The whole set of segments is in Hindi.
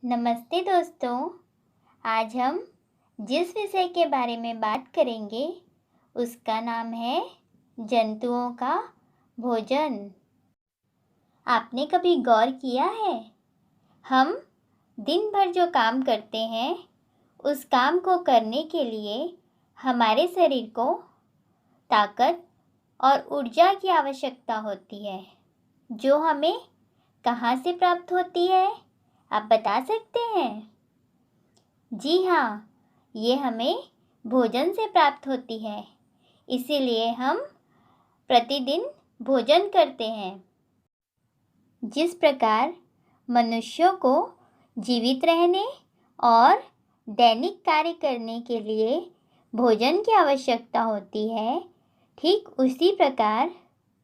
नमस्ते दोस्तों। आज हम जिस विषय के बारे में बात करेंगे उसका नाम है जंतुओं का भोजन। आपने कभी गौर किया है, हम दिन भर जो काम करते हैं उस काम को करने के लिए हमारे शरीर को ताकत और ऊर्जा की आवश्यकता होती है, जो हमें कहाँ से प्राप्त होती है, आप बता सकते हैं? जी हाँ, ये हमें भोजन से प्राप्त होती है, इसीलिए हम प्रतिदिन भोजन करते हैं। जिस प्रकार मनुष्यों को जीवित रहने और दैनिक कार्य करने के लिए भोजन की आवश्यकता होती है, ठीक उसी प्रकार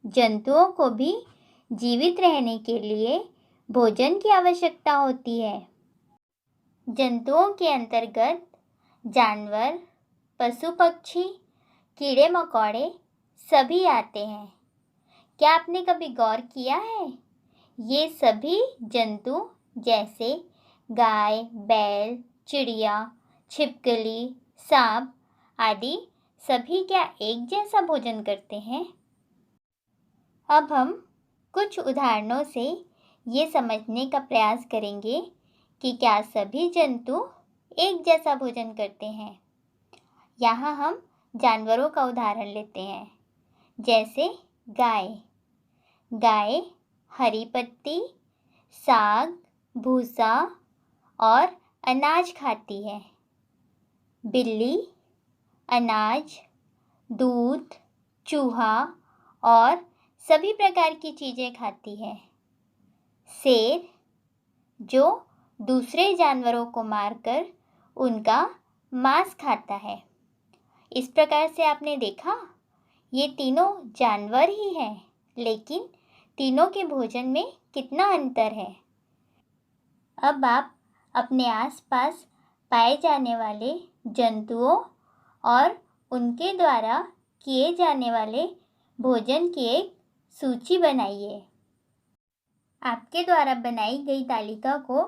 जंतुओं को भी जीवित रहने के लिए भोजन की आवश्यकता होती है। जंतुओं के अंतर्गत जानवर, पशु पक्षी, कीड़े मकोड़े सभी आते हैं। क्या आपने कभी गौर किया है, ये सभी जंतु जैसे गाय, बैल, चिड़िया, छिपकली, सांप आदि सभी क्या एक जैसा भोजन करते हैं? अब हम कुछ उदाहरणों से ये समझने का प्रयास करेंगे कि क्या सभी जंतु एक जैसा भोजन करते हैं। यहाँ हम जानवरों का उदाहरण लेते हैं, जैसे गाय। गाय हरी पत्ती, साग, भूसा और अनाज खाती है। बिल्ली अनाज, दूध, चूहा और सभी प्रकार की चीज़ें खाती है। शेर जो दूसरे जानवरों को मारकर उनका मांस खाता है। इस प्रकार से आपने देखा, ये तीनों जानवर ही हैं, लेकिन तीनों के भोजन में कितना अंतर है। अब आप अपने आसपास पाए जाने वाले जंतुओं और उनके द्वारा किए जाने वाले भोजन की एक सूची बनाइए। आपके द्वारा बनाई गई तालिका को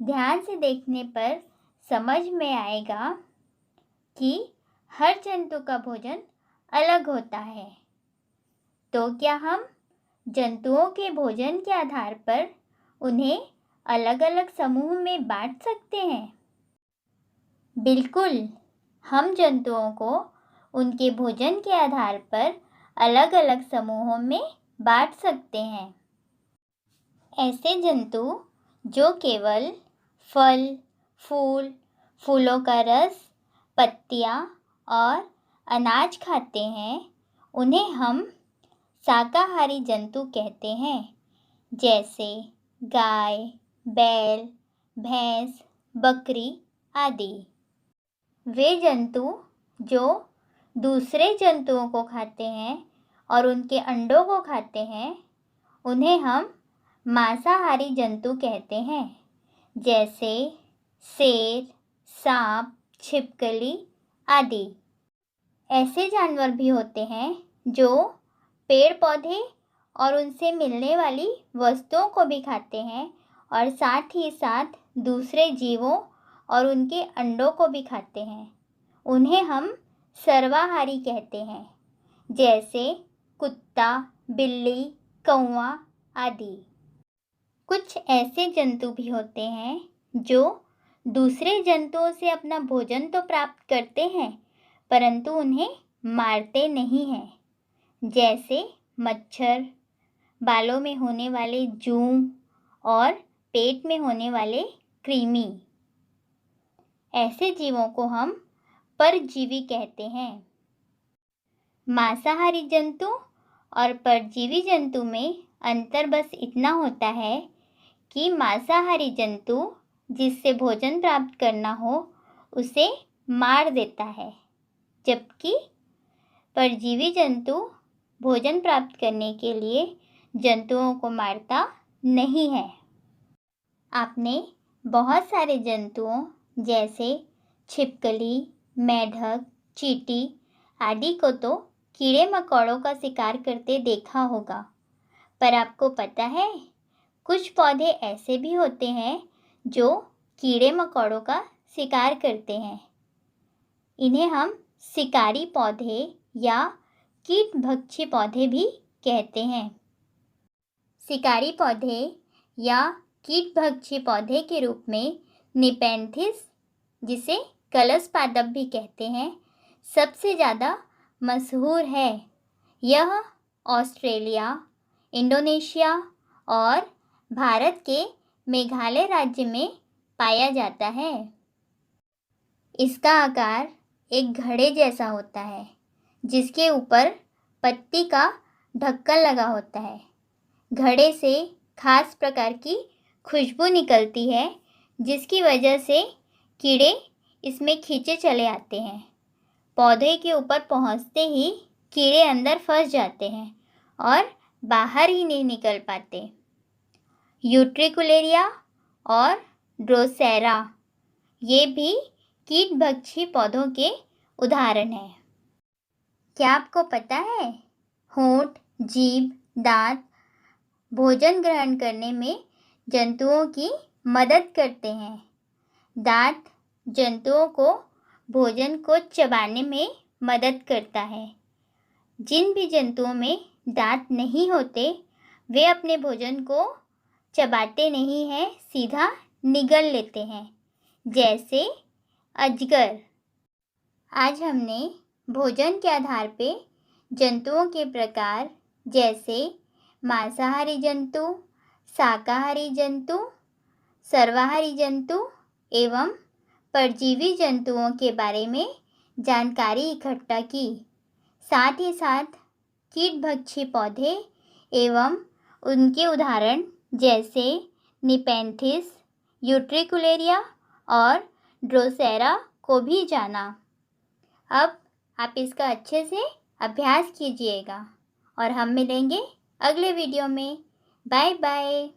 ध्यान से देखने पर समझ में आएगा कि हर जंतु का भोजन अलग होता है। तो क्या हम जंतुओं के भोजन के आधार पर उन्हें अलग अलग समूह में बांट सकते हैं? बिल्कुल, हम जंतुओं को उनके भोजन के आधार पर अलग अलग समूहों में बांट सकते हैं। ऐसे जंतु जो केवल फल, फूल, फूलों का रस, पत्तियाँ और अनाज खाते हैं, उन्हें हम शाकाहारी जंतु कहते हैं, जैसे गाय, बैल, भैंस, बकरी आदि। वे जंतु जो दूसरे जंतुओं को खाते हैं और उनके अंडों को खाते हैं, उन्हें हम मांसाहारी जंतु कहते हैं, जैसे शेर, सांप, छिपकली आदि। ऐसे जानवर भी होते हैं जो पेड़ पौधे और उनसे मिलने वाली वस्तुओं को भी खाते हैं और साथ ही साथ दूसरे जीवों और उनके अंडों को भी खाते हैं। उन्हें हम सर्वाहारी कहते हैं, जैसे कुत्ता, बिल्ली, कौवा आदि। कुछ ऐसे जंतु भी होते हैं जो दूसरे जंतुओं से अपना भोजन तो प्राप्त करते हैं, परंतु उन्हें मारते नहीं हैं, जैसे मच्छर, बालों में होने वाले जूं और पेट में होने वाले कृमि। ऐसे जीवों को हम परजीवी कहते हैं। मांसाहारी जंतु और परजीवी जंतु में अंतर बस इतना होता है कि मांसाहारी जंतु जिससे भोजन प्राप्त करना हो उसे मार देता है, जबकि परजीवी जंतु भोजन प्राप्त करने के लिए जंतुओं को मारता नहीं है। आपने बहुत सारे जंतुओं जैसे छिपकली, मेढक, चींटी आदि को तो कीड़े मकोड़ों का शिकार करते देखा होगा, पर आपको पता है, कुछ पौधे ऐसे भी होते हैं जो कीड़े मकोड़ों का शिकार करते हैं। इन्हें हम शिकारी पौधे या कीटभक्षी पौधे भी कहते हैं। शिकारी पौधे या कीटभक्षी पौधे के रूप में निपेंथिस, जिसे कलश पादप भी कहते हैं, सबसे ज़्यादा मशहूर है। यह ऑस्ट्रेलिया, इंडोनेशिया और भारत के मेघालय राज्य में पाया जाता है। इसका आकार एक घड़े जैसा होता है, जिसके ऊपर पत्ती का ढक्कन लगा होता है। घड़े से खास प्रकार की खुशबू निकलती है, जिसकी वजह से कीड़े इसमें खींचे चले आते हैं। पौधे के ऊपर पहुंचते ही कीड़े अंदर फंस जाते हैं और बाहर ही नहीं निकल पाते। यूट्रिकुलेरिया और ड्रोसेरा ये भी कीटभक्षी पौधों के उदाहरण हैं। क्या आपको पता है, होंठ, जीभ, दांत भोजन ग्रहण करने में जंतुओं की मदद करते हैं। दांत जंतुओं को भोजन को चबाने में मदद करता है। जिन भी जंतुओं में दांत नहीं होते, वे अपने भोजन को चबाते नहीं हैं, सीधा निगल लेते हैं, जैसे अजगर। आज हमने भोजन के आधार पे जंतुओं के प्रकार जैसे मांसाहारी जंतु, शाकाहारी जंतु, सर्वाहारी जंतु एवं परजीवी जंतुओं के बारे में जानकारी इकट्ठा की। साथ ही साथ कीटभक्षी पौधे एवं उनके उदाहरण जैसे निपेंथिस, यूट्रिकुलेरिया और ड्रोसेरा को भी जाना। अब आप इसका अच्छे से अभ्यास कीजिएगा और हम मिलेंगे अगले वीडियो में। Bye bye.